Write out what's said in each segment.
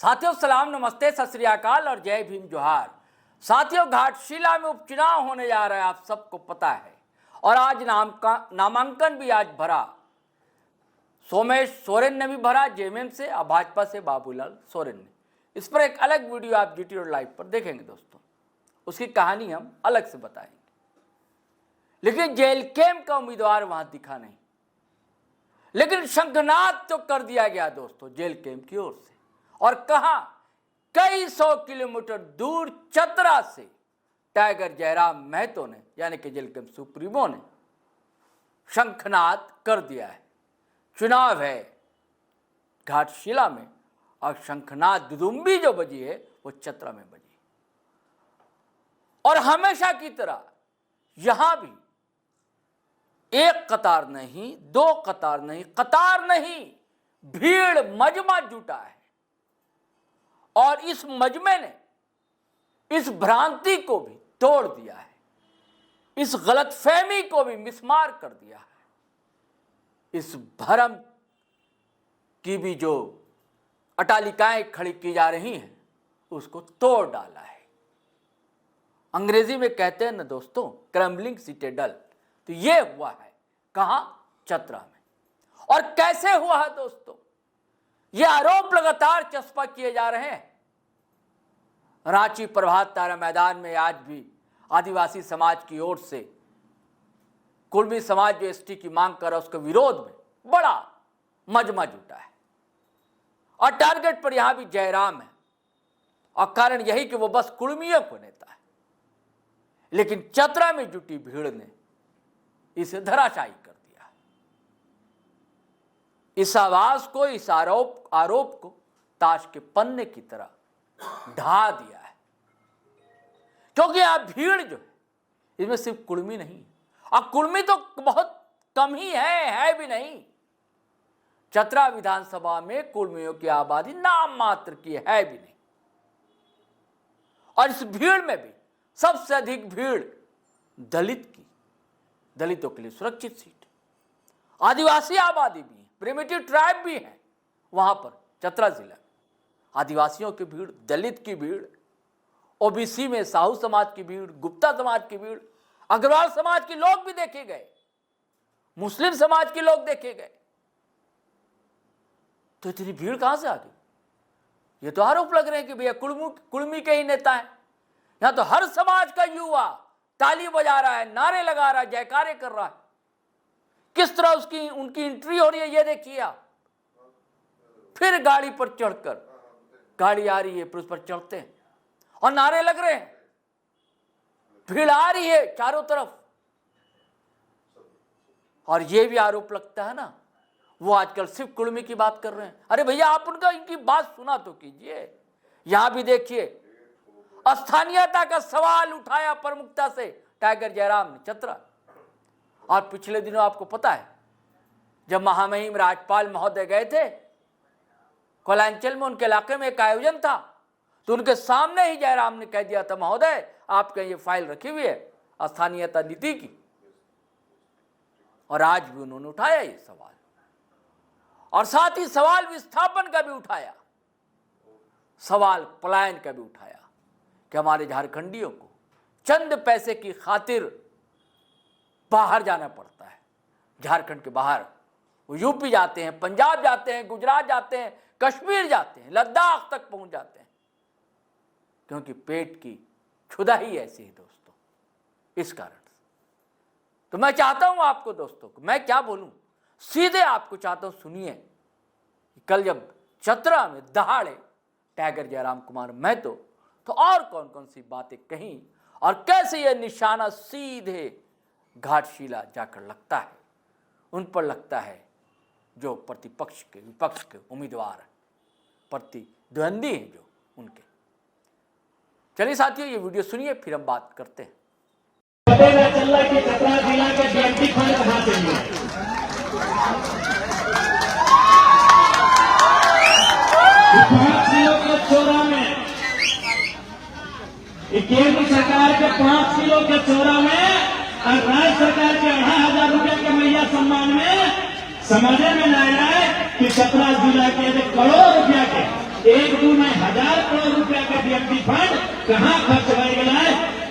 साथियों सलाम, नमस्ते, सत श्री अकाल और जय भीम जोहार। साथियों, घाटशिला में उपचुनाव होने जा रहा है, आप सबको पता है। और आज नामांकन भी आज भरा। सोमेश सोरेन ने भी भरा जेएमएम से, और भाजपा से बाबूलाल सोरेन ने। इस पर एक अलग वीडियो आप GTO लाइव पर देखेंगे दोस्तों, उसकी कहानी हम अलग से बताएंगे। लेकिन जेल कैंप का उम्मीदवार वहां दिखा नहीं, लेकिन शंखनाद तो कर दिया गया दोस्तों जेल कैंप की ओर से। और कहा कई 100 किलोमीटर दूर चतरा से टाइगर जयराम महतो ने, यानी कि जेल कैंप सुप्रीमो ने शंखनाद कर दिया है। चुनाव है घाटशिला में और शंखनाद दुदुम्बी जो बजी है वो चतरा में बजी। और हमेशा की तरह यहां भी एक कतार नहीं, दो कतार नहीं, कतार नहीं, भीड़ मजमा जुटा है। और इस मजमे ने इस भ्रांति को भी तोड़ दिया है, इस गलतफहमी को भी मिसमार कर दिया है, इस भरम की भी जो अटालिकाएं खड़ी की जा रही हैं उसको तोड़ डाला है। अंग्रेजी में कहते हैं ना दोस्तों, क्रम्बलिंग सिटाडेल। तो ये हुआ है कहां? चतरा में। और कैसे हुआ है दोस्तों? ये आरोप लगातार चस्पा किए जा रहे हैं। रांची प्रभात तारा मैदान में आज भी आदिवासी समाज की ओर से कुर्मी समाज जो एसटी की मांग कर रहा है उसके विरोध में बड़ा मजमा जुटा है। और टारगेट पर यहां भी जयराम है, और कारण यही कि वो बस कुर्मियों को नेता है। लेकिन चतरा में जुटी भीड़ ने इसे धराशायी कर दिया। इस आवाज को, इस आरोप को ताश के पन्ने की तरह ढा दिया है। क्योंकि आप भीड़ जो है इसमें सिर्फ कुर्मी नहीं है, और कुर्मी तो बहुत कम ही है भी नहीं। चतरा विधानसभा में कुर्मियों की आबादी नाम मात्र की है भी नहीं। और इस भीड़ में भी सबसे अधिक भीड़ दलित की, दलितों के लिए सुरक्षित सीट, आदिवासी आबादी भी है, प्रिमिटिव ट्राइब भी है वहां पर चतरा जिला में। आदिवासियों की भीड़, दलित की भीड़, ओबीसी में साहू समाज की भीड़, गुप्ता समाज की भीड़, अग्रवाल समाज के लोग भी देखे गए, मुस्लिम समाज के लोग देखे गए। तो इतनी भीड़ कहां से आ गई? ये तो आरोप लग रहे हैं कि भैया कुर्मी के ही नेता हैं। यहां तो हर समाज का युवा ताली बजा रहा है, नारे लगा रहा है, जयकारे कर रहा है। किस तरह उनकी एंट्री हो रही है ये देखिए आप। फिर गाड़ी पर चढ़कर, गाड़ी आ रही है फिर उस पर चढ़ते हैं और नारे लग रहे हैं। भीड़ आ रही है चारों तरफ। और ये भी आरोप लगता है ना, वो आजकल सिर्फ कुर्मी की बात कर रहे हैं। अरे भैया आप इनकी बात सुना तो कीजिए। यहां भी देखिए स्थानीयता का सवाल उठाया प्रमुखता से टाइगर जयराम ने चतरा। और पिछले दिनों आपको पता है जब महामहिम राज्यपाल महोदय गए थे कोलांचल में, उनके इलाके में एक आयोजन था, तो उनके सामने ही जयराम ने कह दिया था, महोदय आपके ये फाइल रखी हुई है स्थानीयता नीति की। और आज भी उन्होंने उठाया ये सवाल, और साथ ही सवाल विस्थापन का भी उठाया, सवाल पलायन का भी उठाया कि हमारे झारखंडियों को चंद पैसे की खातिर बाहर जाना पड़ता है। झारखंड के बाहर वो यूपी जाते हैं, पंजाब जाते हैं, गुजरात जाते हैं, कश्मीर जाते हैं, लद्दाख तक पहुंच जाते हैं, क्योंकि पेट की क्षुधा ही ऐसी है दोस्तों। इस कारण से तो मैं चाहता हूं आपको दोस्तों, मैं क्या बोलूं, सीधे आपको चाहता हूं सुनिए। कल जब चतरा में दहाड़े टाइगर जयराम कुमार महतो, तो और कौन कौन सी बातें कहीं और कैसे यह निशाना सीधे घाटशिला जाकर लगता है, उन पर लगता है जो प्रतिपक्ष के, विपक्ष के उम्मीदवार, प्रतिद्वंदी हैं जो उनके। चलिए साथियों ये वीडियो सुनिए, फिर हम बात करते हैं। चल रहा कि चतरा जिला के बीएमटी फंड कहां से लिए? 5 किलो के चोरा में, केंद्र सरकार के 5 किलो के चोरा में और राज्य सरकार के 2,500 रुपए के मैया सम्मान में समझे में न आए कि चतरा जिला के करोड़ों रुपया के एक दू में 1000 करोड़ रुपया के डीएमडी फंड कहाँ खर्च हो गया,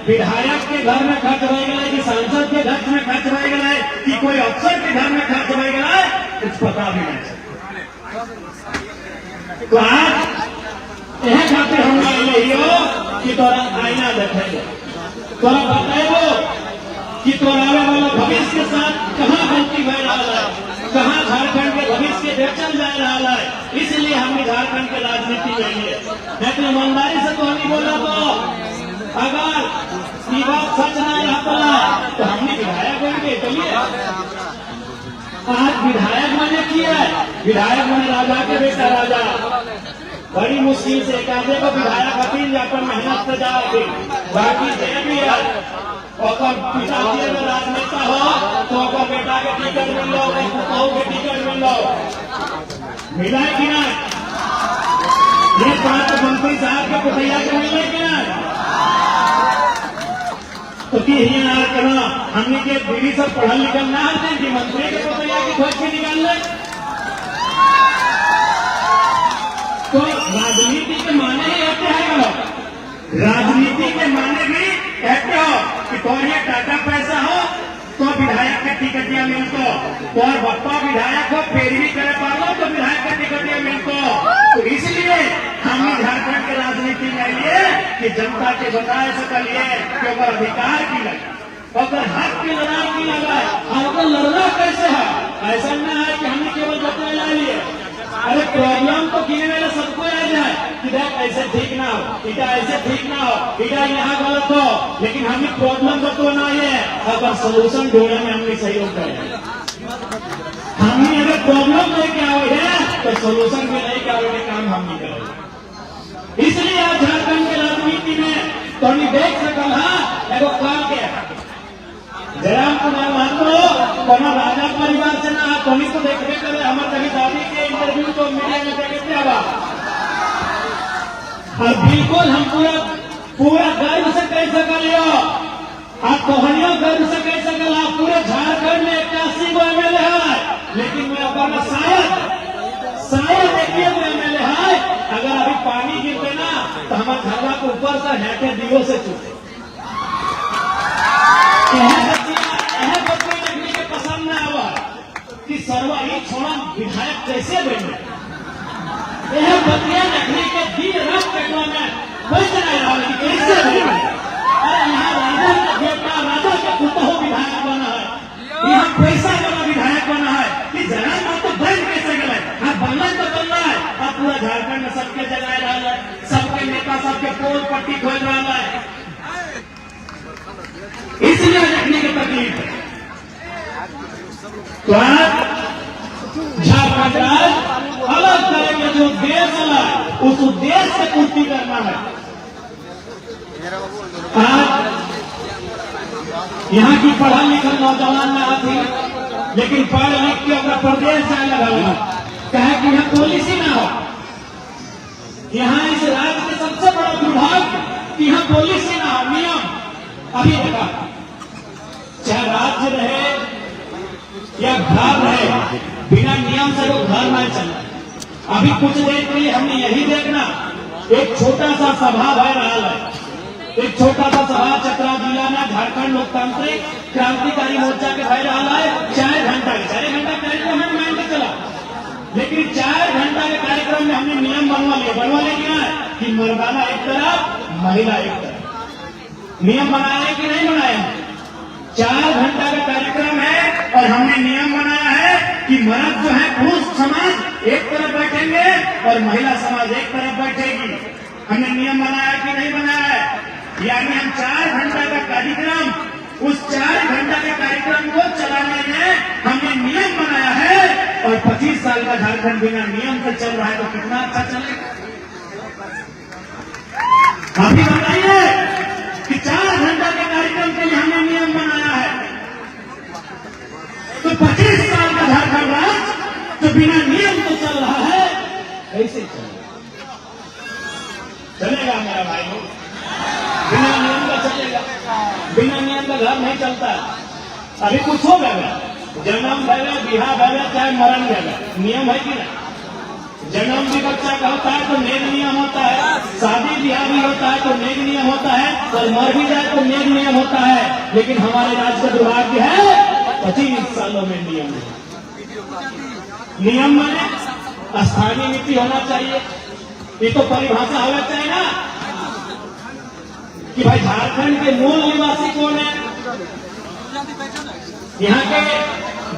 विधायक के घर में खर्च हो गया कि सांसद के घर में खर्च हो गया कि कोई अफसर के घर में खर्च हो गया, कुछ पता भी नहीं चलता। तो आज यह खातिर हम यही कि तोरा आईना देखे, तोरा बताएगो कि तोरा आने वाला भविष्य के साथ कहाँ गलती हो रहा है, कहाँ झारखंड के भविष्य के बेचल जा रहा है। इसलिए हमने झारखंड के राजनीति में लिए, लेकिन ईमानदारी से तो नहीं बोला। तो अगर ये बात सच नहीं रहता तो हमने विधायक होंगे। चलिए आज विधायक मैंने किया है, विधायक मैंने राजा के बेटा राजा, बड़ी मुश्किल से एकाधे को विधायक अपील अपन मेहनत से जाए, बाकी जे भी है पिताजी अगर राजनेता हो तो बेटा के टिकट मिल लो, बहू के टिकट मिल लो, मिला है कि नहीं? ये बात मंत्री साहब के पुतैया को मिले कि नहीं? तो करना हमने के दीदी सब पढ़ल लिखल ना होते कि मंत्री के पुतैया की खोज के निकाल ले। तो राजनीति के माने ही ऐसे है, राजनीति के माने भी कहते हो कि तोरिया टाटा पैसा हो तो विधायक का टिकटिया मिलतो, और बप्पा विधायक हो पैरवी करे पालो तो विधायक का टिकटिया मिलतो। तो इसलिए हमने झारखंड के राजनीति में लिए कि जनता के बताए सकलिए कि अगर अधिकार की लगे, अगर हक की लड़ाई की लगा, अगर लड़ना कैसे है, ऐसा न है कि हमने केवल बतला ला लिए। अरे प्रॉब्लम तो किए वाले सबको आ जाए कि देख ऐसे ठीक ना हो, इटा ऐसे ठीक ना हो, इटा यहाँ गलत हो, लेकिन हमें प्रॉब्लम तो ना है, अगर सोल्यूशन ढूंढने में हमने सहयोग करें। हमने अगर प्रॉब्लम लेके आओ है तो सोल्यूशन में लेके आओ काम हम नहीं करेंगे। इसलिए आज झारखंड के राजनीति में तो हम देख सकल एगो काम के जयराम कुमार महतो कोनो राजा परिवार से ना, तुम्हें तो देखते करे हमारे कभी दादी के इंटरव्यू तो मीडिया में देखते आवा, और बिल्कुल हम पूरा गर्व से कह सकलियो, आप तोहनियों गर्व से कह सकल, आप पूरे झारखंड में 81 गो एमएलए है, लेकिन मैं अपना शायद देखिए वो एमएलए है, अगर अभी पानी गिरते ना तो हमारे घरवा के ऊपर से हैके दियो से छूटे। देखने के पसंद न आवा कि सर्वा ये छोड़ा विधायक कैसे बने, यह बतिया देखने के दिन रात पेटवा में बैठ रहा है कि कैसे बने। अरे यहाँ राजा के बेटा राजा के पुत्र हो विधायक बना है, यहाँ पैसा वाला विधायक बना है कि जरा बात तो बन कैसे गए, आप बनना तो बनना है। आप पूरा झारखंड में सबके जगाए रहा है, सबके नेता सबके पोल पट्टी खोल रहा है, इसलिए देखने की तकलीफ है। तो आज झारखंड अलग तरह के जो उद्देश्य है उस उद्देश्य से पूर्ति करना है। आज यहाँ की पढ़ा लिखा नौजवान में आती, लेकिन पढ़ लिख के अपना प्रदेश जाने लगा, कहे कि यहाँ पुलिस ही ना हो। यहाँ इस राज्य के सबसे बड़ा दुर्भाग्य कि यहाँ पुलिस ही ना हो। नियम अभी देखा, चाहे राज्य रहे या घर रहे, बिना नियम से वो घर नहीं चलता। अभी कुछ देर के लिए हमने यही देखना, एक छोटा सा सभा भय रहा है, एक छोटा सा सभा चतरा जिला में झारखंड लोकतांत्रिक क्रांतिकारी मोर्चा के भय रहा है। 4 घंटा कार्यक्रम हम मान के चला, लेकिन 4 घंटा के कार्यक्रम में हमने नियम बनवा लिया कि मर्दाना एक तरफ महिला एक तरफ। नियम बनाए कि नहीं बनाए? 4 घंटा का कार्यक्रम है और हमने नियम बनाया है कि मर्द जो है पुरुष समाज एक तरफ बैठेंगे और महिला समाज एक तरफ बैठेगी। हमने नियम बनाया कि नहीं बनाया है? यानी हम 4 घंटा का कार्यक्रम, उस 4 घंटा के कार्यक्रम को चलाने में हमने नियम बनाया है, और 25 साल का झारखंड बिना नियम से चल रहा है तो कितना अच्छा चलेगा। अभी बताइए कि 4 घंटा के कार्यक्रम के लिए हमने नियम बनाया है, तो 25 साल का झारखंड राज्य जो बिना नियम तो चल रहा है, कैसे चलेगा मेरा भाई? बिना नियम का चलेगा? बिना नियम का घर नहीं चलता। अभी कुछ हो गया, जन्म भले, बिहार भले, चाहे मरण भले, नियम है कि नहीं? जन्म भी बच्चा का होता है तो नेक नियम होता है, शादी ब्याह भी होता है तो नेक नियम होता है, और मर भी जाए तो नेक नियम होता है। लेकिन हमारे राज्य का दुर्भाग्य है 25 सालों में नियम है। नियम माने स्थानीय नीति होना चाहिए। ये तो परिभाषा होना चाहिए ना कि भाई झारखंड के मूल निवासी कौन है, यहाँ के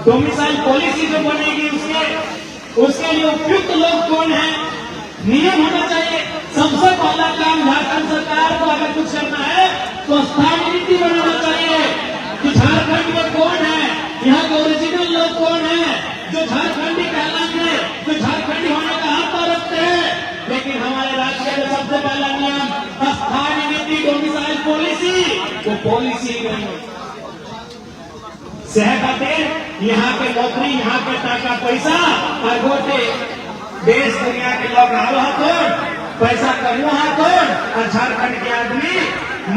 डोमिसाइल पॉलिसी जो बनेगी उसके लिए उपयुक्त लोग कौन है, नियम होना चाहिए। सबसे पहला काम झारखंड सरकार को अगर कुछ करना है तो स्थानीय नीति बनाना चाहिए कि झारखंड में कौन है, यहाँ के ओरिजिनल लोग कौन है जो झारखंडी कहलाएंगे, जो झारखंडी होने का हक रखते हैं। लेकिन हमारे राज्य का सबसे पहला नियम स्थानीय नीति, डोमिसाइल पॉलिसी, वो पॉलिसी नहीं है। शहर खातिर यहाँ के नौकरी, यहाँ के टाका पैसा और गोटे देश दुनिया के लोग रहा कौन, पैसा कमा कौन, और झारखंड के आदमी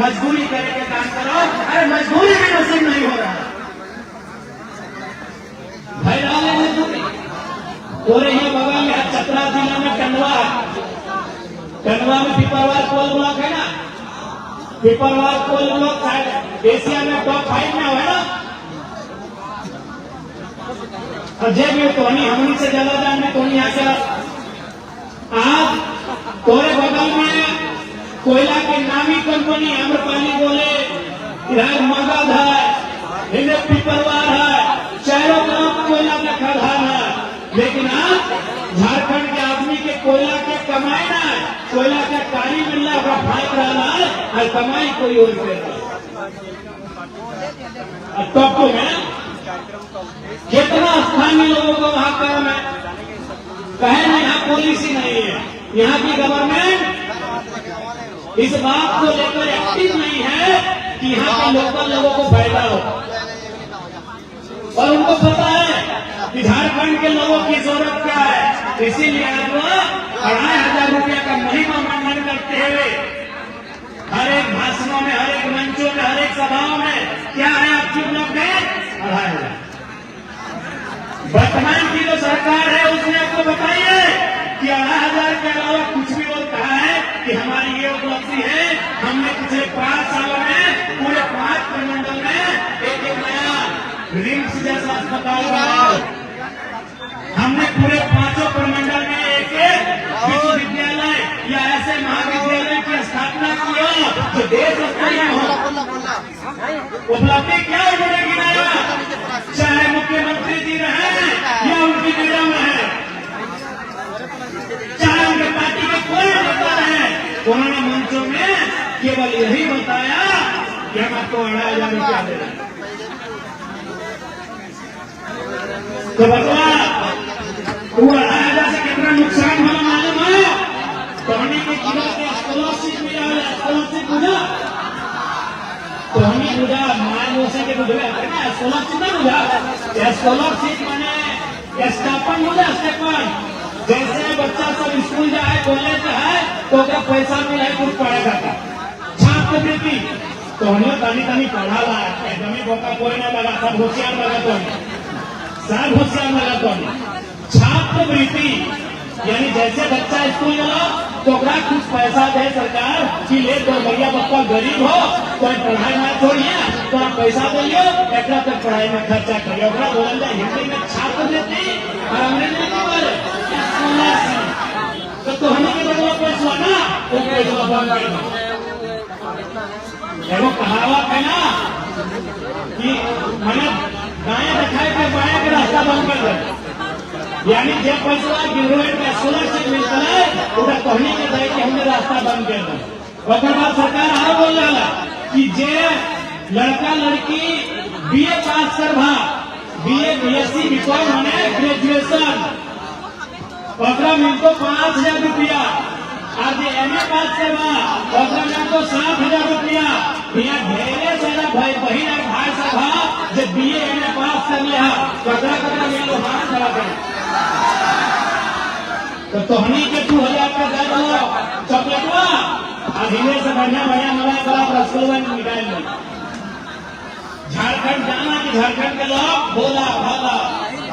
मजदूरी करके काम करो। अरे मजदूरी भी नसीब नहीं हो रहा भाई, डाले मजदूरी। पूरे ही बगल में चतरा जिला में टंडवा में पिपरवार कोल ब्लॉक है ना, पिपरवार कोल ब्लॉक शायद एशिया में टॉप 5 में है ना। और जब ये टोनी हमनी से ज्यादा दाम में टोनी आकर आज तोरे बगल में कोयला की नामी कंपनी आम्रपाली बोले, इधर मगध है, इधर पिपरवार है, चारों तरफ कोयला का खदान है। लेकिन आज झारखंड के आदमी के कोयला के कमाई ना, कोयला का कारी मिलना होगा फाइक रहा है और कमाई कोई और कर रहा है। तब तो मैं कितना स्थानीय लोगों को वहां काम है, कहे ना यहाँ पुलिस ही नहीं है, यहाँ की गवर्नमेंट इस बात को लेकर एक्टिव नहीं है कि यहाँ के लोकल लोगों को फायदा हो। और उनको पता है कि झारखंड के लोगों की जरूरत क्या है, इसीलिए आज वो 2500 रुपया का महिमा मंडन करते हुए हर एक भाषणों में, हर एक मंचों में, हर एक सभाओं में क्या है आपकी उपलब्धि 2500। वर्तमान की जो सरकार है उसने आपको बताइए कि 2500 के अलावा कुछ भी और कहा है कि हमारी ये उपलब्धि है, हमने पिछले 5 सालों में पूरे 5 प्रमंडल में एक नया रिम्स जैसा अस्पताल बनाया, हमने पूरे 5 प्रमंडल में एक विश्वविद्यालय या ऐसे महाविद्यालय की स्थापना की हो जो देश स्तरीय हो। उपलब्धि क्या उन्होंने गिनाया, चाहे मुख्यमंत्री जी रहे या उनकी निगम है, चाहे उनके पार्टी के कोई नेता रहे, उन्होंने मंचों में केवल यही बताया कि हम आपको 2500 रुपया दे रहे हैं। तो भगवान वो 2500 से कितना नुकसान होना मालूम है। टोनी के जिला के स्कॉलरशिप मिला, स्कॉलरशिप बुझा, टोनी बुझा मान से के बुझे है ना, स्कॉलरशिप ना बुझा, स्कॉलरशिप माने स्टापन बुझा, स्टापन। जैसे बच्चा सब स्कूल जाए कॉलेज है तो क्या पैसा मिले कुछ पढ़ेगा था, छात्रवृत्ति तो हमें तानी पढ़ा ला एकदम मौका कोई ना लगा, सब होशियार लगा तो सब होशियार लगा तो छात्रवृत्ति यानी जैसे बच्चा स्कूल गया तो कुछ पैसा दे सरकार कि ले तो भैया बच्चा गरीब हो तो पढ़ाई ना छोड़िए तो आप पैसा दइए, एक तक पढ़ाई में खर्चा करिए। बोलल जाए हिंदी में छात्रवृत्ति और अंग्रेजी में बोले तो हमें के बदला पैसा ना वो पैसा बंद कर दो। एगो कहावत है ना कि मैंने दाएं दिखाए के बाएं के रास्ता बंद कर दो, यानी जब पैसा गिरोड का स्कॉलरशिप मिलता है उधर कहने के दे कि हमने रास्ता बंद कर दो। और बाद सरकार आ बोल रहा कि जे लड़का लड़की बीए पास करवा, बीए बीएससी बीकॉम होने ग्रेजुएशन ओकरा मिलतो 5000 रुपया, और जे एमए पास करवा ओकरा मिलतो 60,000 रुपया। यहाँ ढेरे सारा भाई बहन और भाई सभा जो बीए एमए पास कर लिया कतरा मिलो हाथ खड़ा कर तो तोहनी के 2000 का दे दो चॉकलेटवा और धीरे से बढ़िया मलाई वाला रसगुल्ला निकाल लो। झारखंड जाना कि झारखंड के लोग भोला भाला,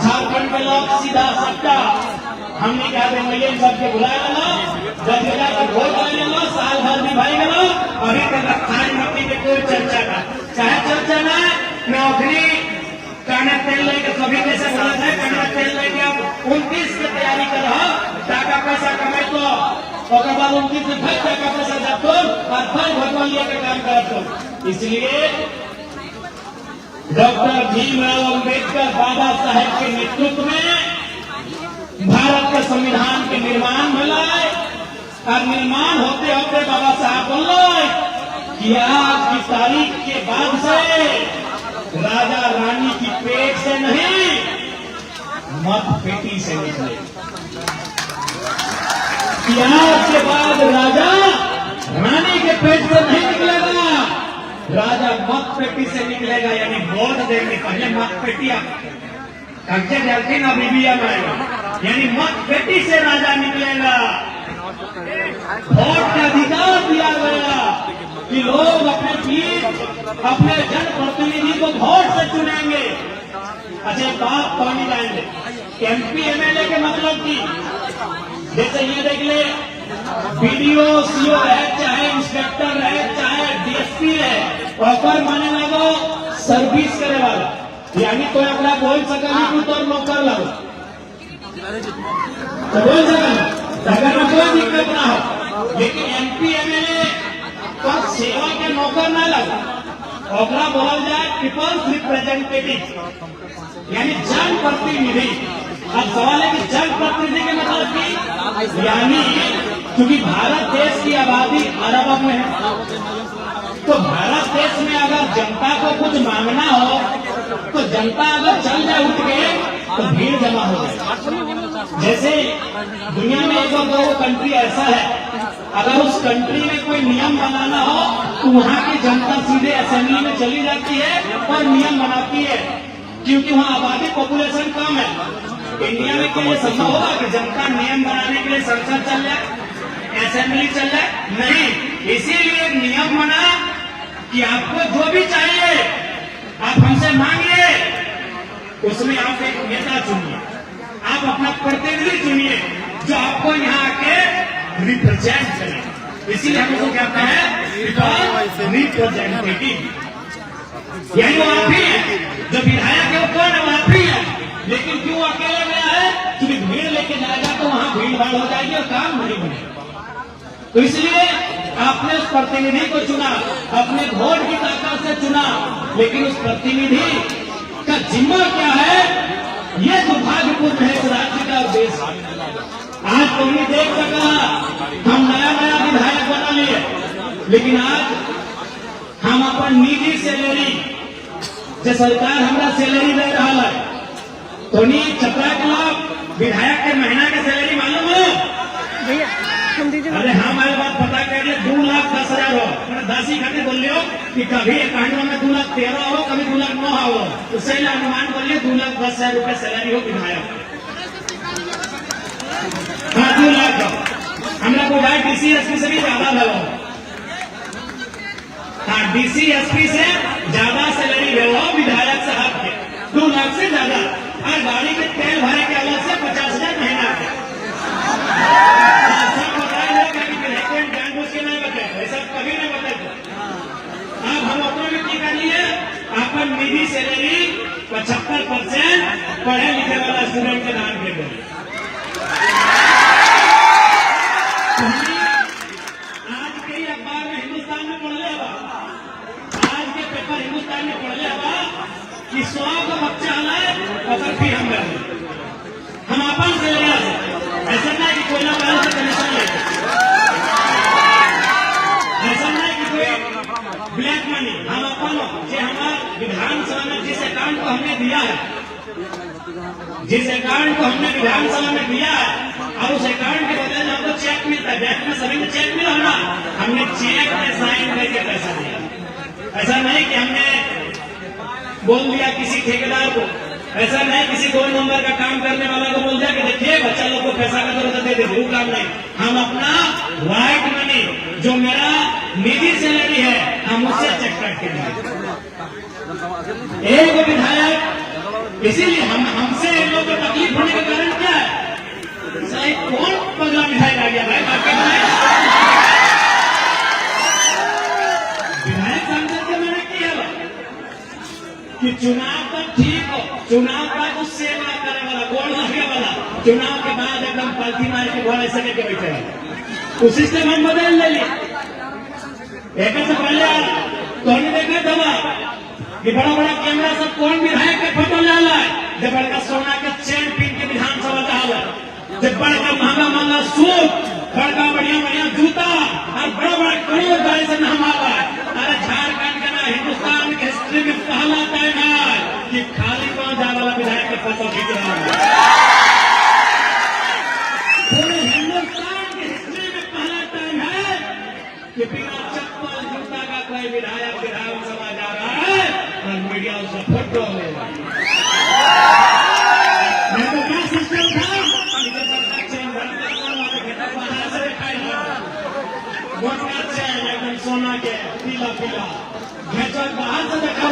झारखंड के लोग सीधा सट्टा, हमने कहा मैया सबके बुला लो, 10,000 का वोट ले लो, साल भर भी भाई लो, अभी तक खान मट्टी के कोई चर्चा का चाहे चर्चा ना नौकरी काना तेल लेके सभी जैसे बोला है, काना तेल लेके आप 29 की तैयारी करो, टाका पैसा कमाई तो और बाद 29 में भाई टाका पैसा जातो और भाई भगवान लिए का काम करतो। इसलिए डॉक्टर भीमराव अम्बेडकर बाबा साहेब के नेतृत्व में भारत के संविधान के निर्माण भला और निर्माण होते होते बाबा साहब बोलो कि आज की तारीख के बाद से राजा रानी की पेट से नहीं मत पेटी से निकले। कि आज के बाद राजा रानी के पेट से नहीं निकलेगा, राजा मत पेटी से निकलेगा। यानी वोट देंगे पहले मत पेटी कब्जे डालती ना बीबीएम आएगा, यानी मत पेटी से राजा निकलेगा। वोट का अधिकार दिया गया कि लोग अपने पीर अपने जनप्रतिनिधि को वोट से चुनेंगे। अच्छा बात पानी लाएंगे एमपी एमएलए के मतलब की, जैसे ये देख ले बीडीओ सीओ है, चाहे इंस्पेक्टर है, चाहे डीएसपी है, ऑफर माने लगो सर्विस करे वाला, यानी कोई अपना बोल सका नहीं तो नौकर लगो तो बोल सका अगर कोई दिक्कत ना हो। लेकिन एमपी एमएलए तो सेवा के नौकर ना लगा, ओकरा बोला जाए पीपल्स रिप्रेजेंटेटिव यानी जनप्रतिनिधि। अब सवाल है कि जनप्रतिनिधि के मतलब की, यानी क्योंकि भारत देश की आबादी अरबों में है, तो भारत देश में अगर जनता को कुछ मांगना हो तो जनता अगर चल जाए उठ के तो भीड़ जमा हो जाए। जैसे दुनिया में एक और दो कंट्री ऐसा है, अगर उस कंट्री में कोई नियम बनाना हो तो वहाँ की जनता सीधे असेंबली में चली जाती है और नियम बनाती है, क्योंकि वहाँ आबादी पॉपुलेशन कम है। इंडिया में क्या ये संभव होगा कि जनता नियम बनाने के लिए संसद चल जाए, असेंबली चल जाए? नहीं। इसीलिए नियम बना कि आपको जो भी चाहिए आप हमसे मांगिए, उसमें आप एक नेता चुनिए, आप अपना प्रतिनिधि चुनिए जो आपको यहाँ आके रिप्रेजेंट करे। इसीलिए हम उसको कहते हैं रिप्रेजेंटेटिव, यही वो आप ही है। जो विधायक है वो कौन है? वो आप ही है। लेकिन क्यों अकेले गया है? क्योंकि भीड़ लेके जाएगा तो वहां भीड़ भाड़ हो जाएगी और काम नहीं बनेगा। तो इसलिए आपने उस प्रतिनिधि को चुना, अपने वोट की ताकत से चुना, लेकिन उस प्रतिनिधि का जिम्मा क्या है? ये दुर्भाग्यपूर्ण है इस राज्य का और देश। आज तो नहीं देख सका, हम नया नया विधायक बना लिए, लेकिन आज हम अपन निजी सैलरी जो सरकार हमारा सैलरी दे रहा है, तो नहीं 17 लाख विधायक के महीना का सैलरी मालूम है भैया? अरे हमारे बात पता कर ले, 2,10,000 हो, 10 ही घंटे बोल लियो कि कभी अकाउंट में 2,13,000 हो, कभी 2,09,000 हो, उससे अनुमान कर लियो 2,10,000 रुपए सैलरी हो विधायक। हाँ 2 लाख हो, हमारा को भाई डीसी एसपी से भी ज्यादा लगा। हाँ डीसी एसपी से ज्यादा सैलरी है वो विधायक साहब के, 2 लाख से ज्यादा। और गाड़ी के तेल भरे के अलग से 50,000 महीना के। कभी नहीं बताए। अब हम अपना भी कर लिए, अपन निजी सैलरी 75% पढ़े लिखे वाला स्टूडेंट के दान के लिए। आज के अखबार में हिंदुस्तान में पढ़ ले, आज के पेपर हिंदुस्तान में पढ़ ले कि 100 का बच्चा है अगर भी हम अपन सैलरी ऐसा नहीं कि कोयला वाले से कमीशन लेते, ऐसा नहीं कि कोई ब्लैक मनी। हम अपन जो हमारे विधानसभा में जिस अकाउंट को हमने दिया है, जिस अकाउंट को हमने विधानसभा में दिया है, और उस अकाउंट के बदले हमको चेक मिलता है, बैंक में सभी को चेक मिला ना, हमने चेक में साइन करके पैसा दिया। ऐसा नहीं कि हमने बोल दिया किसी ठेकेदार को, ऐसा नहीं किसी 2 नंबर का काम करने वाला को बोल दिया कि देखिए बच्चा लोग को पैसा का जरूरत दे दे, वो काम नहीं। हम अपना व्हाइट मनी जो मेरा निजी सैलरी है हम उससे चेक करके दें। एक विधायक, इसीलिए हमसे इन लोगों को तकलीफ होने का कारण क्या है? भाई कौन पगला विधायक आ गया भाई आपके विधायक सांसद के मैंने किया कि चुनाव तक ठीक हो, चुनाव का कुछ सेवा करे वाला गोड़ माफिया वाला, चुनाव के बाद एकदम पालथी मार के घोड़े से लेके बैठे वाला उस सिस्टम हम बदल ले लिए। एक से पहले तो देखा था कि बड़ा बड़ा कैमरा सब कौन विधायक के फोटो ले आला है, जब बड़का सोना के चेन पीन के विधानसभा का हाल है, जब बड़का महंगा महंगा सूट, बड़का बढ़िया बढ़िया जूता और बड़ा बड़ा करोड़ गाड़ी से नाम आला है। अरे झारखंड का ना हिंदुस्तान की हिस्ट्री में पहला टाइम है कि खाली पांव जाने वाला विधायक के फोटो खींच रहा है। पूरे हिंदुस्तान की हिस्ट्री में पहला टाइम है कि बिना चप्पल जूता का कोई विधायक विधानसभा जा रहा है और मीडिया उसका फोटो ले रहा है। मैं तो क्या सिस्टम था एकदम सोना के पीला पीला घेचर बाहर से देखा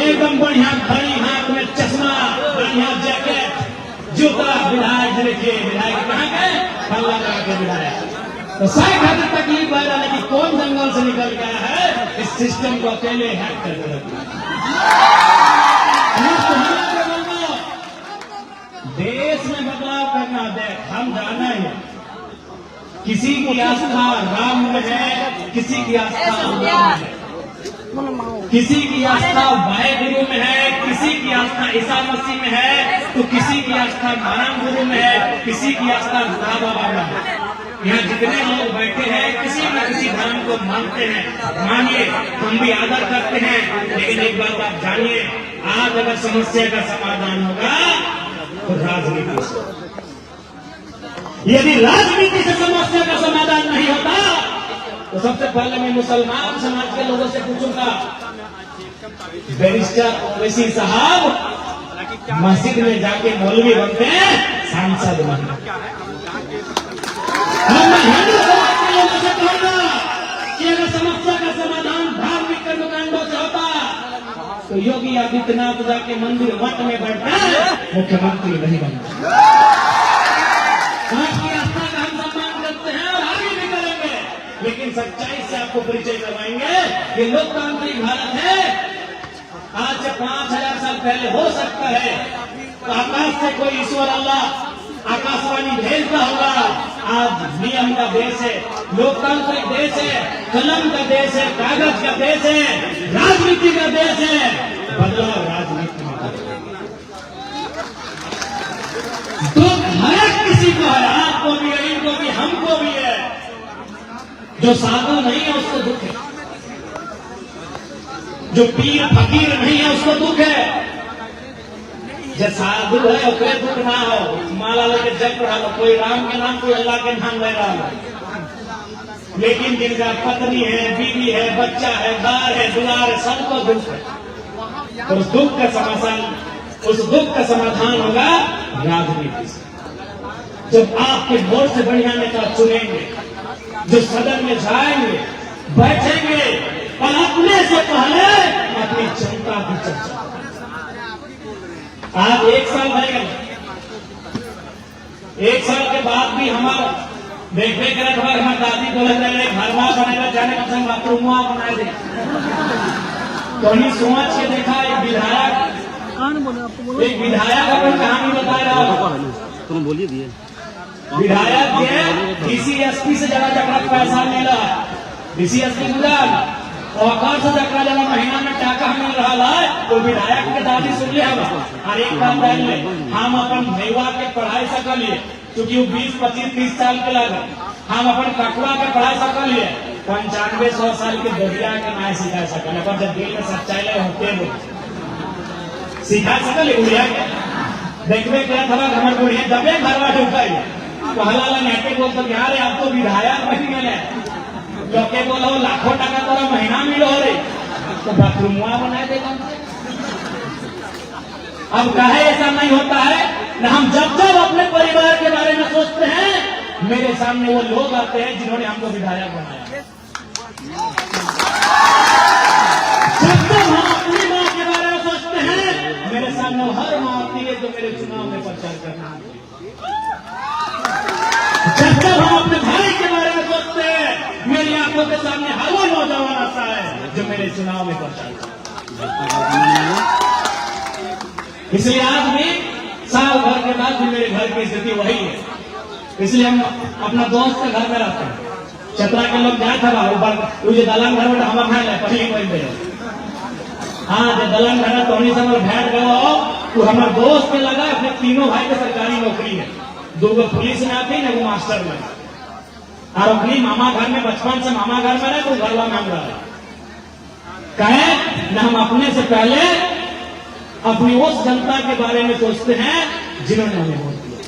एकदम बढ़िया घड़ी, हाथ में चश्मा, बढ़िया जैकेट, जूता, विधायक देखिए विधायक कहाँ गए, फल्ला जगह के विधायक। तो सही खातिर तकलीफ है रहा कि कौन जंगल से निकल गया है, इस सिस्टम को अकेले हैक करके रखा। देश में बदलाव करना दे, हम जाना है किसी की आस्था राम में है, किसी की आस्था राम में है, किसी की आस्था वाहेगुरु में है, किसी की आस्था ईसा मसीह में है, तो किसी की आस्था महान गुरु में है, किसी की आस्था खुदा बाबा में है। यहाँ जितने लोग बैठे हैं किसी न किसी धर्म को मानते हैं, मानिए, हम भी आदर करते हैं, लेकिन एक बात आप जानिए, आज अगर समस्या का समाधान होगा तो राजनीति से, यदि राजनीति से समस्या का समाधान नहीं होता तो सबसे पहले मैं मुसलमान समाज के लोगों से पूछूंगा, बैरिस्टर ओवैसी साहब मस्जिद में जाके मौलवी बनते हैं, सांसद बनते हैं। मैं हिंदू समाज के लोगों से कहूंगा कि अगर समस्या का समाधान धार्मिक कर्मकांडों से होता तो योगी आदित्यनाथ जाके मंदिर मठ में बैठा मुख्यमंत्री नहीं बनता। आपकी आस्था का हम सम्मान करते हैं और आगे भी करेंगे, लेकिन सच्चाई से आपको परिचय करवाएंगे। ये लोकतांत्रिक भारत है। आज से 5000 साल पहले हो सकता है तो आकाश से कोई ईश्वर अल्लाह आकाशवाणी भेजता होगा। आज नियम का देश है, लोकतांत्रिक देश है, कलम का देश है, कागज का देश है, राजनीति का देश है। बदलाव राजनीति में दुख हर किसी को है, आपको भी है, इनको भी, हमको भी है। जो साधु नहीं है उसको दुख है, जो पीर फकीर नहीं है उसको दुख है। जो साधु है उसको दुख ना हो, माला लेके जप रहा हो, कोई राम के नाम, कोई अल्लाह के नाम ले रहा हो, लेकिन जिनका पत्नी है, बीवी है, बच्चा है, दार है, दुलार है, सबको दुख है। तो उस दुख का समाधान होगा राजनीति से। जब आपके वोट से बढ़िया नेता चुनेंगे, जो सदन में जाएंगे, बैठेंगे और अपने से पहले अपनी जनता की चर्चा। आज 1 साल भरेगा, 1 साल के बाद भी हमारा देखे करत हमारे दादी बोले रहे घरवा बनेगा, जाने का संग बाथरूम बनाए दे। तो नहीं सोच के देखा एक विधायक अपन कहानी बता रहा हो, तुम बोलिए दिए विधायक के डीसीएसपी से जरा जकरा पैसा मिला, डीसीएसपी गुजर और से जकरा जरा महीना में टाका मिल रहा है, तो विधायक के दादी सुन लिया। और एक बात जान ले, हम अपन भैया के पढ़ाई सकलिए, क्योंकि वो 20, 25, 30 साल के लगे, हम अपन कटुआ के पढ़ाई सकलिए, 95-100 साल के दरिया के ना सिखा सकल, अपन जब दिल में सच्चाई होते हो सिखा सकल उड़िया के देखने के थोड़ा घमर बुढ़िया जब घरवा ढुकाई पहला नेटे बोलते यार आप तो विधायक नहीं मिले, लोग के बोलो लाखों टका तोरा महीना मिलो रे, तो बाथरूम बनाए देगा। अब कहे ऐसा नहीं होता है ना, हम जब जब अपने परिवार के बारे में सोचते हैं, मेरे सामने वो लोग आते हैं जिन्होंने हमको विधायक बनाया। जब जब हम अपनी माँ के बारे में सोचते हैं, मेरे सामने हर माँ आती है जो मेरे चुनाव में प्रचार करना है। जब जब हम अपने भाई के बारे में सोचते हैं, मेरी आंखों के सामने हर वो नौजवान आता है जो मेरे चुनाव में प्रचार करता है। इसलिए आज भी साल भर के बाद भी मेरे घर की स्थिति वही है। इसलिए हम अपना दोस्त के घर में रहते हैं। चतरा के लोग जाए था ऊपर जो दलान घर में हमारे भाई है पहली कोई मेरे हाँ जो दलान घर तो से हमारे भेंट गए तो हमारे दोस्त के लगा अपने तीनों भाई के सरकारी नौकरी है। दो पुलिस में आती है वो मास्टर में और अपनी मामा घर में बचपन से मामा घर में रहे तो घरवा मांग रहा है कहे न हम अपने से पहले अपनी उस जनता के बारे में सोचते हैं जिन्होंने हमें वोट दिया।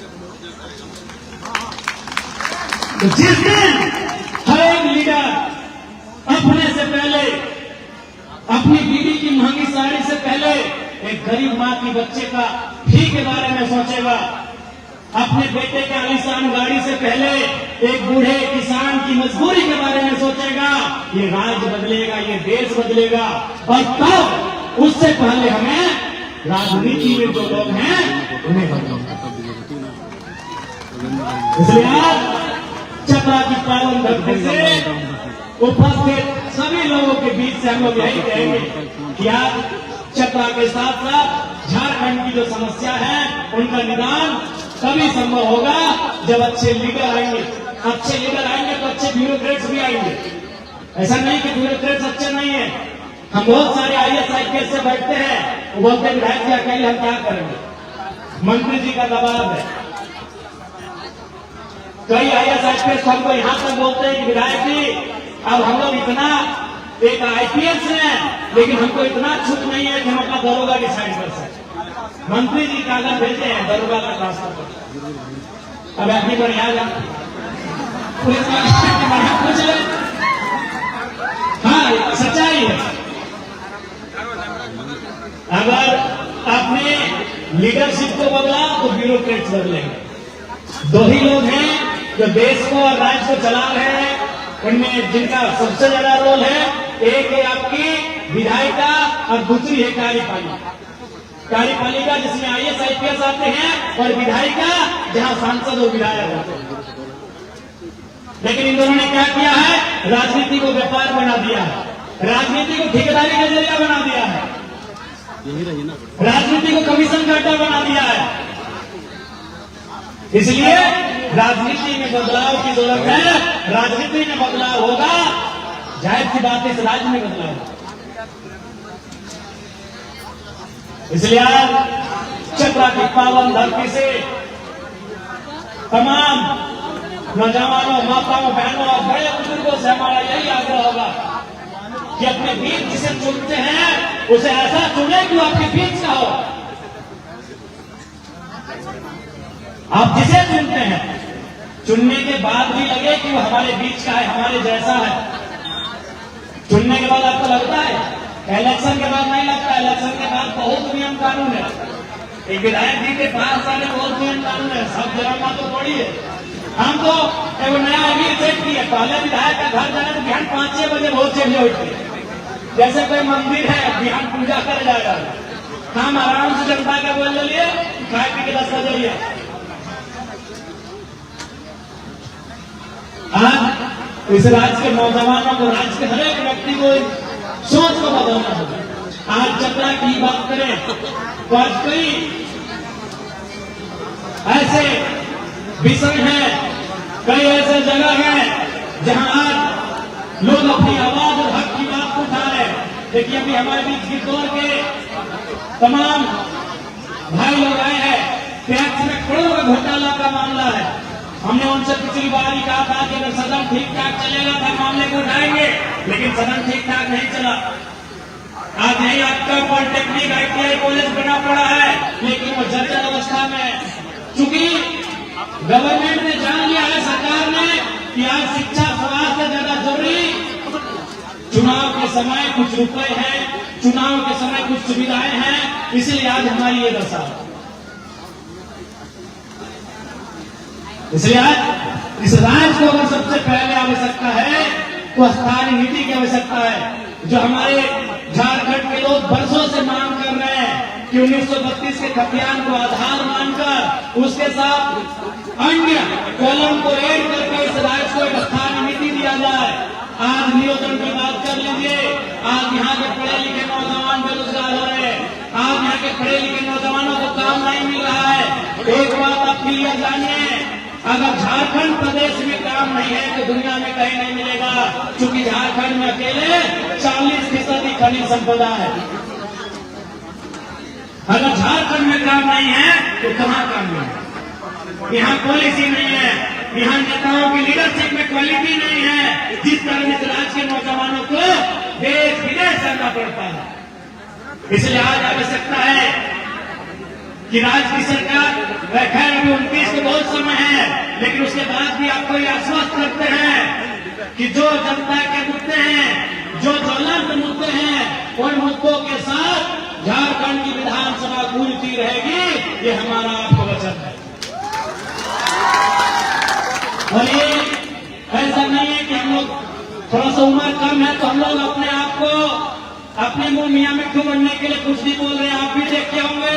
तो जिस दिन हर एक लीडर अपने से पहले अपनी बीवी की महंगी साड़ी से पहले एक गरीब माँ की बच्चे का फी के बारे में सोचेगा, अपने बेटे के आलीशान गाड़ी से पहले एक बूढ़े किसान की मजबूरी के बारे में सोचेगा, ये राज्य बदलेगा, ये देश बदलेगा। और तब उससे पहले हमें राजनीति में जो लोग हैं उन्हें बदलना। इसलिए आज चतरा की पावन धरती से उपस्थित सभी लोगों के बीच से हम लोग यही कहेंगे कि आज चतरा के साथ साथ झारखंड की जो समस्या है उनका निदान तभी संभव होगा जब अच्छे लीडर आएंगे। अच्छे लीडर आएंगे तो अच्छे ब्यूरोक्रेट्स भी आएंगे। ऐसा नहीं कि ब्यूरोक्रेट्स अच्छे नहीं है। हम बहुत सारे IAS IPS से बैठते हैं, वो बोलते हैं विधायक जी अकेले हम क्या करेंगे, मंत्री जी का दबाव है। कई IAS IPS हमको यहाँ तक बोलते हैं कि विधायक जी अब हम लोग इतना एक IPS हैं लेकिन हमको इतना छूट नहीं है कि हम अपना दरोगा डिसाइड कर सकते। मंत्री जी कागज भेजते हैं दरोगा का ट्रांसफर कर। अब अपनी बढ़िया पुलिस बढ़िया पूछ ले, हाँ सच्चाई है। अगर आपने लीडरशिप को बदला तो ब्यूरोक्रेट्स बदलेंगे। दो ही लोग हैं जो देश को और राज्य को चला रहे हैं, उनमें जिनका सबसे ज्यादा रोल है, एक है आपकी विधायिका और दूसरी है कार्यपालिका। कार्यपालिका जिसमें IAS IPS आते हैं और विधायिका जहां सांसद और विधायक होते हैं। लेकिन इन दोनों ने क्या किया है, राजनीति को व्यापार बना दिया है, राजनीति को ठेकेदारी का जरिया बना दिया है, राजनीति को कमीशन का अड्डा बना दिया है। इसलिए राजनीति में बदलाव की जरूरत है। राजनीति में बदलाव होगा, जाहिर सी बात है इस राज्य में बदलाव होगा। इसलिए आज चतरा की पावन धरती से तमाम नौजवानों, माताओं, बहनों और बड़े बुजुर्गों से हमारा यही आग्रह होगा कि अपने बीच जिसे चुनते हैं उसे ऐसा चुने कि वो आपके बीच का हो। आप जिसे चुनते हैं, चुनने के बाद भी लगे कि वो हमारे बीच का है, हमारे जैसा है। चुनने के बाद आपको लगता है, इलेक्शन के बाद नहीं लगता। इलेक्शन के बाद बहुत नियम कानून है। एक विधायक जी के पास आने बहुत नियम कानून है, सब जगह तो थोड़ी है। हम तो एगो नया अमीर सेट किए, पहले विधायक का घर जाने तो बिहान 5-6 बजे बहुत चेंज होती है। जैसे कोई मंदिर है, बिहान पूजा कर जाएगा, हम आराम से जनता के बोल लिए खाए पी के 10 बजे। आज इस राज्य के नौजवानों को, राज्य के हर एक व्यक्ति को सोच को बदलना होगा। आज चतरा की बात करें तो आज कई ऐसे विषय हैं, कई ऐसे जगह हैं जहां आज लोग अपनी आवाज और हक की बात उठा रहे हैं। देखिए अभी हमारे बीच गिरदौर के तमाम भाई लोग आए हैं, टैक्स में करोड़ों का घोटाला का मामला है। हमने उनसे पिछली बार ही कहा था कि अगर सदन ठीक ठाक चलेगा तो मामले को उठाएंगे, लेकिन सदन ठीक ठाक नहीं चला। आज यही आपका पॉलिटेक्निक ITI कॉलेज बना पड़ा है, लेकिन वो जर्जर अवस्था में है। चूंकि गवर्नमेंट ने जान लिया है, सरकार ने, कि आज शिक्षा स्वास्थ्य से ज्यादा जरूरी चुनाव के समय कुछ रुपए हैं, चुनाव के समय कुछ सुविधाएं हैं। इसलिए आज हमारी ये दशा। इसलिए आज इस राज्य को अगर सबसे पहले आवश्यकता है तो स्थानीय नीति की आवश्यकता है, जो हमारे झारखंड के लोग बरसों से मांग कर रहे हैं कि कि 1932 के खतियान को आधार मानकर उसके साथ अन्य कॉलम को ऐड करके इस राज्य को एक स्थान नीति दिया जाए। आज नियोजन की बात कर लीजिए, आज यहाँ के पढ़े लिखे नौजवान बेरोजगार हो रहे हैं, आज यहाँ के पढ़े लिखे नौजवानों को काम नहीं मिल रहा है। एक बात आप क्लियर जानिए, अगर झारखंड प्रदेश में काम नहीं है तो दुनिया में कहीं नहीं मिलेगा, क्योंकि झारखंड में अकेले 40% खनिज संपदा है। अगर झारखंड में काम नहीं है तो कहाँ काम है? यहाँ पॉलिसी नहीं है, यहाँ नेताओं की लीडरशिप में क्वालिटी नहीं है, जिस कारण इस राज्य के नौजवानों को देश विदेश जाना पड़ता है। इसलिए आज आवश्यकता है कि राज्य की सरकार, खैर अभी 29 को बहुत समय है, लेकिन उसके बाद भी आपको ये आश्वस्त करते हैं कि जो जनता के मुद्दे हैं, जो ज्वलंत मुद्दे हैं, उन मुद्दों के साथ झारखंड की विधानसभा गूंजती रहेगी, ये हमारा आपको वचन है। और ये ऐसा नहीं है कि हम लोग थोड़ा सा उम्र कम है तो हम लोग अपने आप को अपने मुंह मियां मिट्ठू बनने के लिए कुछ नहीं बोल रहे हैं। आप भी देखते होंगे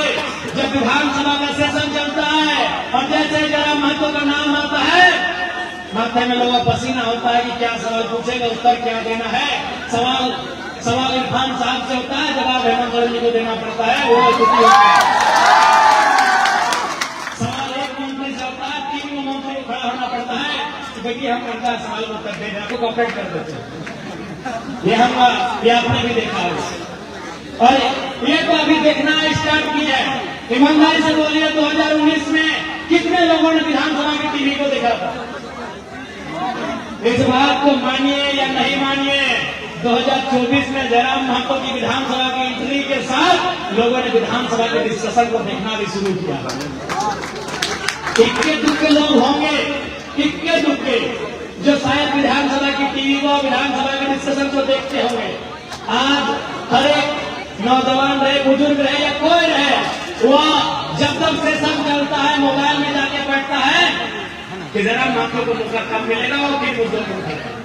जब विधानसभा का सेशन चलता है और जैसे जरा महतो का नाम आता है, माथे में लोगों का पसीना होता है कि क्या सवाल पूछेगा, उत्तर क्या देना है। सवाल इरफान साहब से होता है, जवाब हेमंत सोरेन जी को देना पड़ता है, वो स्थिति होती है। सवाल एक मंत्री से होता है, 3 मंत्री को खड़ा होना पड़ता है कि देखिए हम करता है सवाल उत्तर दे रहे, आपको कॉपरेट कर देते हैं। ये आपने भी देखा है और ये तो अभी देखना स्टार्ट किया है। ईमानदारी से बोलिए, 2019 में कितने लोगों ने विधानसभा की टीवी को देखा था? इस बात को मानिए या नहीं मानिए, 2024 में जयराम महतो की विधानसभा की एंट्री के साथ लोगों ने विधानसभा के डिस्कशन को देखना भी शुरू किया। इक्के दुक्के लोग होंगे, इक्के दुक्के, जो शायद विधानसभा की टीवी को, विधानसभा के डिस्कशन को देखते होंगे। आज हर एक नौजवान रहे, बुजुर्ग रहे या कोई रहे, वह जब तक सेशन चलता है मोबाइल में जाके बैठता है कि जयराम महतो को मौका कब मिलेगा और किन मुद्दों को उठाएगा।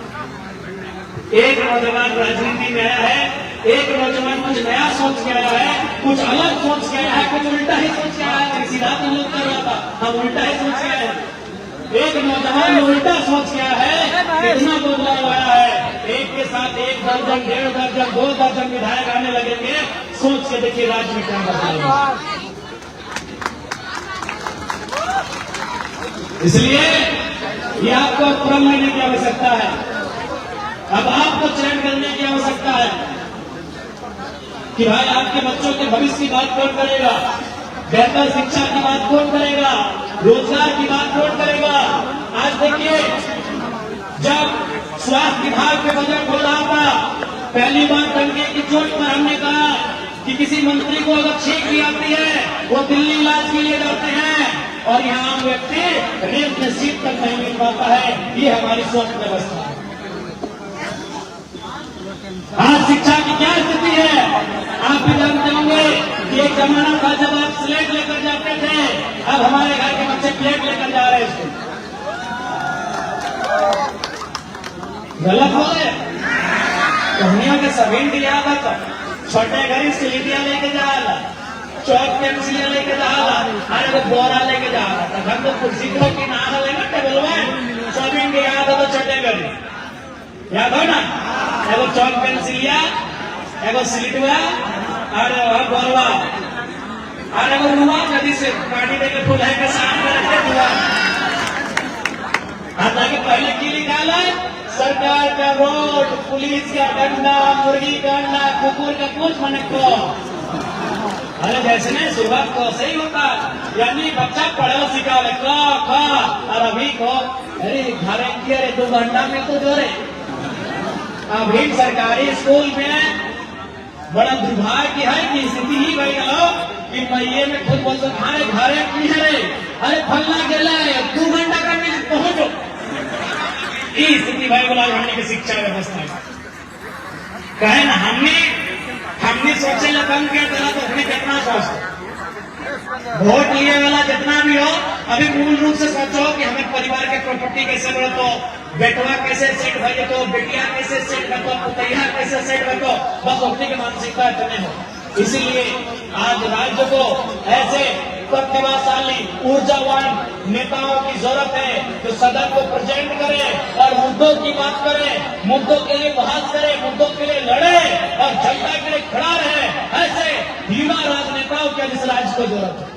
एक नौजवान राजनीति में आया है, एक नौजवान कुछ नया सोच के आया है, कुछ अलग सोच के आया है, कुछ उल्टा ही सोच के आया है। सीधा तो लोग कर रहा था, हम उल्टा ही सोच के आए हैं। एक नौजवान उल्टा सोच के आया है, कितना बदलाव आया है। एक के साथ 1 दर्जन, 1.5 दर्जन, 2 दर्जन विधायक आने लगेंगे। सोच के देखिए राज्य में क्या बदलाव। इसलिए ये आपको प्रण लेने की आवश्यकता है, अब आपको चयन करने की आवश्यकता है कि भाई आपके बच्चों के भविष्य की बात कौन करेगा, बेहतर शिक्षा की बात कौन करेगा, रोजगार की बात कौन करेगा। आज देखिए, जब स्वास्थ्य विभाग के बजट हो रहा था, पहली बार टंके की चोट पर हमने कहा कि किसी मंत्री को अगर छींक भी आती है वो दिल्ली इलाज के लिए जाते हैं और यहाँ आम व्यक्ति रेल में सीट तक नहीं मिल पाता है। ये हमारी सोच व्यवस्था है। आज शिक्षा की क्या स्थिति है आप भी जानते होंगे कि एक जमाना था जब आप स्लेट लेकर जाते थे, अब हमारे घर के बच्चे प्लेट लेकर जा रहे हैं स्कूल। गलत हो गए। कहानियों के सभी याद आता, छोटे घरी सिलिटिया लेके जा रहा, चौक पेंसिलिया लेके जा रहा, अरे वो बोरा लेके जा रहा था। घर तो कुर्सी को किनारा लेना टेबल में सभी के याद हो तो छोटे घरी याद हो ना, एगो चौक पेंसिलिया, एगो सिलिटवा और बोरवा और एगो रुआ नदी से पानी देके फुल है के सामने रखे हुआ। हालांकि पहले की निकाला सरकार का वोट, पुलिस का डंडा, मुर्गी का अंडा, कुकुर का कुछ मन को। अरे जैसे नहीं शुरुआत को सही होता, यानी बच्चा पढ़ो सिखा ले खा और अभी को अरे घरे की अरे 2 घंटा में तो जोरे। अभी सरकारी स्कूल में बड़ा दुर्भाग्य है कि स्थिति ही गई हो कि महीने में खुद बोल हमारे घरे की है, अरे फलना गेला 2 घंटा का मिल पहुंचो। ये स्थिति भाई बोला हमने की शिक्षा व्यवस्था कहे ना, हमने सोचे बंद किया तरह तो हमने कितना सोच वोट लिए वाला जितना भी हो, अभी मूल रूप से सोचो कि हमें परिवार के प्रॉपर्टी कैसे बढ़ो, बेटवा कैसे सेट भजे तो, बेटिया कैसे सेट करतो, पुतैया कैसे सेट करतो, बस अपनी की मानसिकता इतने हो। इसलिए आज राज्य को ऐसे प्रतिभाशाली ऊर्जावान नेताओं की जरूरत है जो सदन को प्रेजेंट करे और मुद्दों की बात करे, मुद्दों के लिए बहस करे, मुद्दों के लिए लड़े और जनता के लिए खड़ा रहे। ऐसे युवा राजनेताओं की इस राज्य को जरूरत है।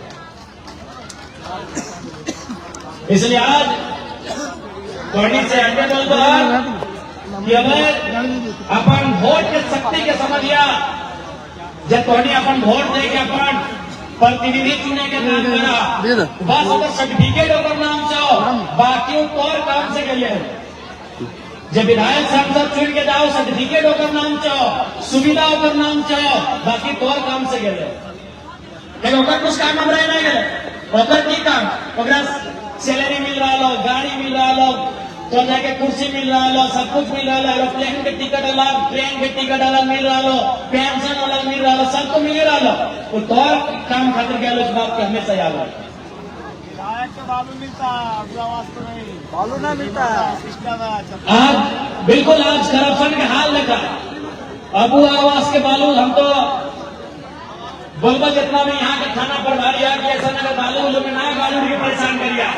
इसलिए आज कोर्नी से अंडे बोलते हैं कि हमें अपन वोट के शक्ति के समझिया जब कोर्नी अपन वोट दे के अपन प्रतिनिधि चुने के नाम करा बस अगर सर्टिफिकेट ओकर नाम चाहो बाकी और काम से गए जब विधायक सांसद चुन के जाओ सर्टिफिकेट ओकर नाम चाहो सुविधा ओकर नाम चाहो बाकी तोर काम से गए ओकर कुछ काम हम रह नहीं गए ओकर की काम ओकरा सैलरी मिल रहा लो गाड़ी मिल रहा लो तो जाके कुर्सी मिल रहा लो सब कुछ मिल रहा लो एरोप्लेन के टिकट अलग ट्रेन के टिकट अलग मिल रहा लो पेंशन अलग मिल रहा लो सबको मिल रहा लो वो तो काम खातिर गया इस बात के हमेशा याद है बालू मिलता बालू ना मिलता आज बिल्कुल आज करप्शन के हाल देखा अबू आवास के बालू हम तो बोलबा जितना भी यहाँ के थाना प्रभारी है कि ऐसा नगर बालू लोग ना बालू के परेशान करिया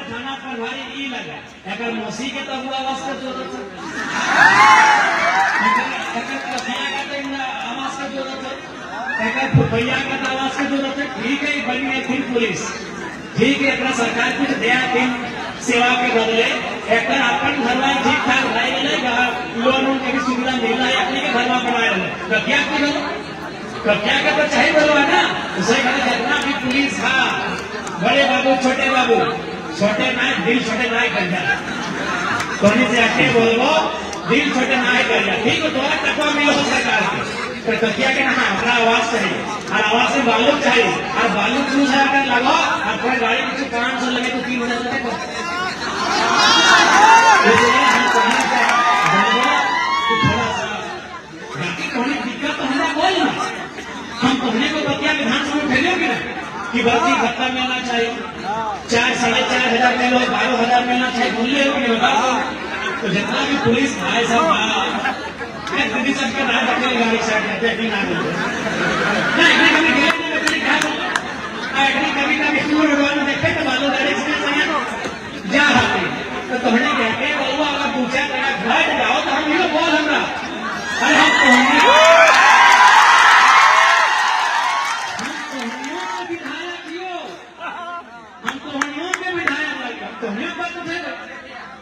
थाना प्रभारी ई लगा अगर मौसी के तब आवास के जरूरत है आवास की जरूरत है भैया का आवास की जरूरत है ठीक है बनी है फिर पुलिस ठीक है अपना सरकार कुछ दया दिन सेवा के बदले एक अपन घर में ठीक ठाक रह लोन की भी सुविधा मिल रहा है अपने के घर में बनाए तो क्या तो चाहिए बोलो है ना उसे जितना भी पुलिस था बड़े बाबू छोटे ना दिल छोटे ना कर जाए सोनी से आके बोलो दिल छोटे ना कर जाए ठीक है दोनों तकवा मिलो सरकार के तो क्या के ना हमारा आवाज चाहिए और आवाज से बालू चाहिए और बालू क्यों जाकर लगाओ और कोई गाड़ी कुछ 500 लगे तो 3000 लगे थोड़ा सा बाकी कोई दिक्कत तो हमारा कोई ना हम कहने को बतिया विधानसभा में भेजोगे ना कि भर्ती भत्ता मिलना चाहिए 4-4.5 मिलो 12,000 मिलना चाहिए भूलिए तो जितना भी पुलिस भाई साहब दीदी सबके नाम रखे गाड़ी साइड कभी देखे तो बालू गाड़ी जा रहे तो हमने कहते बउआ अगर पूछा घट जाओ तो हम ये बोल हमरा अरे हम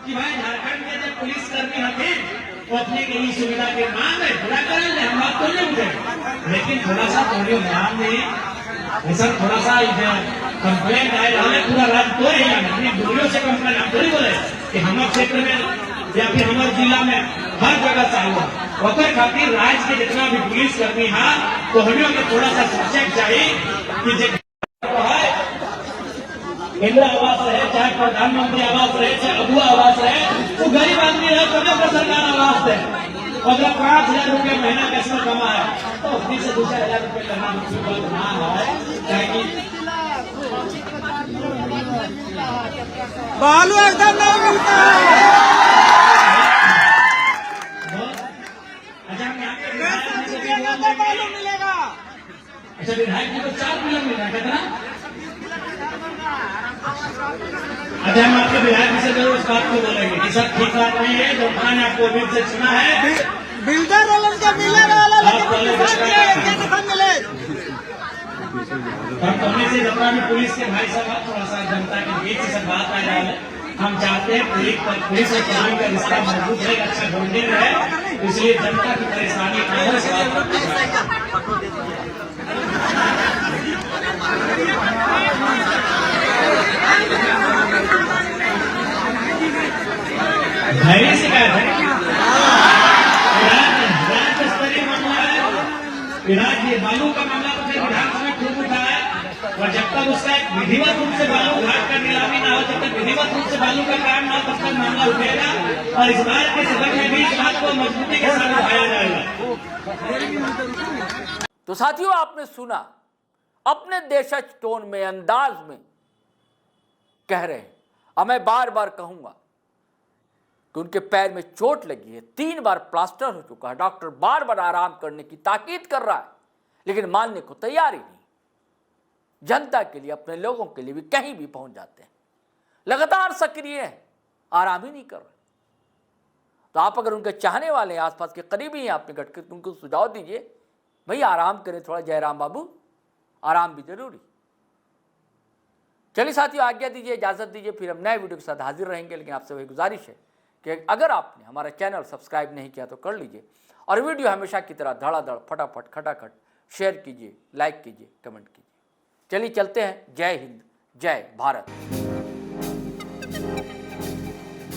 कि भाई झारखंड के जब पुलिस कर्मी होते वो अपने के लिए सुविधा के मांग है पूरा करेंगे हम बात तो नहीं उठे लेकिन थोड़ा सा थोड़ी ध्यान दें ऐसा थोड़ा सा कंप्लेंट आए रहा पूरा राज्य तो ही अपनी दूरियों से कंप्लेंट हम थोड़ी बोले कि हमारे क्षेत्र में या फिर हमारे जिला में हर जगह चाहिए ओकर खातिर राज्य के जितना भी पुलिस कर्मी है तो हमें थोड़ा सा सोचे चाहिए कि इंदिरा आवास रहे चाहे प्रधानमंत्री आवास रहे चाहे अगुआ आवास रहे वो गरीब आदमी रहे तो सरकार आवास दे अगर 5,000 रुपया महीना कैसे कमाए तो 20 से 2,000 रुपये करना मुश्किल ना है बालू एकदम नहीं मिलता अच्छा बालू मिलेगा अच्छा विधायक जी को 4 मिलियन मिल रहा है कितना अच्छा हम आपके विधायक से जरूर इस बात को बोलेंगे कि सब ठीक बात नहीं है जो खान आपको उम्मीद से चुना है बिल्डर वालों के मिलने वाला मिले हम कहने से जितना भी पुलिस के भाई साहब थोड़ा सा जनता के बीच से बात आ जाए हम चाहते हैं पुलिस और कानून का रिश्ता मजबूत रहे अच्छा बॉन्डिंग रहे इसलिए जनता की परेशानी धैर्य शिकायत है राज्य स्तरीय मामला है राज्य बालू का मामला तो फिर विधानसभा में खूब उठा है और जब तक उसका विधिवत रूप से बालू घाट का नीलामी ना हो जब तक विधिवत रूप से बालू का काम ना तब तक मामला उठेगा और इस बार के सदन में भी इस बात को मजबूती के साथ उठाया जाएगा। तो साथियों आपने सुना अपने देशज टोन में अंदाज में कह रहे हैं अब मैं बार बार कहूंगा कि उनके पैर में चोट लगी है, 3 बार प्लास्टर हो चुका है, डॉक्टर बार बार आराम करने की ताकीद कर रहा है, लेकिन मानने को तैयार ही नहीं। जनता के लिए, अपने लोगों के लिए भी कहीं भी पहुंच जाते हैं, लगातार सक्रिय है, आराम ही नहीं कर रहे। तो आप अगर उनके चाहने वाले हैं, आसपास के करीबी हैं, आपने घट कर उनको सुझाव दीजिए, भाई आराम करें थोड़ा, जयराम बाबू, आराम भी जरूरी। चलिए साथियों, आज्ञा दीजिए, इजाजत दीजिए, फिर हम नए वीडियो के साथ हाजिर रहेंगे। लेकिन आपसे वही गुजारिश है कि अगर आपने हमारा चैनल सब्सक्राइब नहीं किया तो कर लीजिए, और वीडियो हमेशा की तरह धड़ाधड़ फटाफट खटाखट शेयर कीजिए, लाइक कीजिए, कमेंट कीजिए। चलिए चलते हैं। जय हिंद, जय भारत।